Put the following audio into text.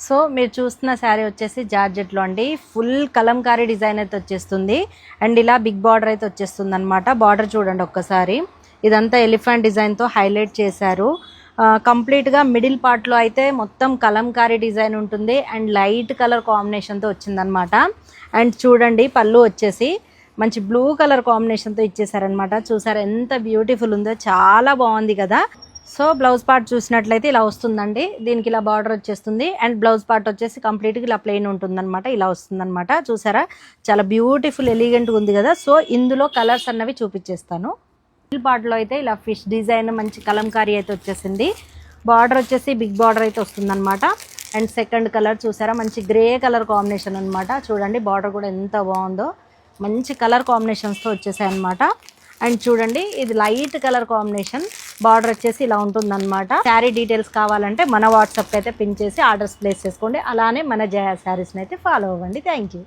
So మీరు చూస్తున్న శారీ వచ్చేసి జార్జెట్లో అండి. ఫుల్ కలంకారీ డిజైన్ అయితే వచ్చేస్తుంది అండ్ ఇలా బిగ్ బార్డర్ అయితే వచ్చేస్తుంది అనమాట. బార్డర్ చూడండి ఒక్కసారి, ఇదంతా ఎలిఫెంట్ డిజైన్తో హైలైట్ చేశారు. కంప్లీట్గా మిడిల్ పార్ట్లో అయితే మొత్తం కలంకారీ డిజైన్ ఉంటుంది అండ్ లైట్ కలర్ కాంబినేషన్తో వచ్చిందనమాట. అండ్ చూడండి పళ్ళు వచ్చేసి మంచి బ్లూ కలర్ కాంబినేషన్తో ఇచ్చేసారనమాట. చూసారు ఎంత బ్యూటిఫుల్ ఉందో, చాలా బాగుంది కదా. సో బ్లౌజ్ పార్ట్ చూసినట్లయితే ఇలా వస్తుందండి. దీనికి ఇలా బార్డర్ వచ్చేస్తుంది అండ్ బ్లౌజ్ పార్ట్ వచ్చేసి కంప్లీట్గా ఇలా ప్లెయిన్ ఉంటుందన్నమాట. ఇలా వస్తుందన్నమాట. చూసారా చాలా బ్యూటిఫుల్ ఎలిగెంట్గా ఉంది కదా. సో ఇందులో కలర్స్ అన్నవి చూపించేస్తాను. మిడిల్ పార్ట్లో అయితే ఇలా ఫిష్ డిజైన్ మంచి కలంకారీ అయితే వచ్చేసింది. బార్డర్ వచ్చేసి బిగ్ బార్డర్ అయితే వస్తుందన్నమాట. అండ్ సెకండ్ కలర్ చూసారా మంచి గ్రే కలర్ కాంబినేషన్ అనమాట. చూడండి బార్డర్ కూడా ఎంత బాగుందో, మంచి కలర్ కాంబినేషన్స్తో వచ్చేసాయి అనమాట. అండ్ చూడండి ఇది లైట్ కలర్ కాంబినేషన్, బార్డర్ వచ్చేసి ఇలా ఉంటుందన్నమాట. శారీ డీటెయిల్స్ కావాలంటే మన వాట్సాప్కి అయితే పిన్ చేసి ఆర్డర్స్ ప్లేస్ చేసుకోండి. అలానే మన జయ శారీస్ని అయితే ఫాలో అవ్వండి. Thank you.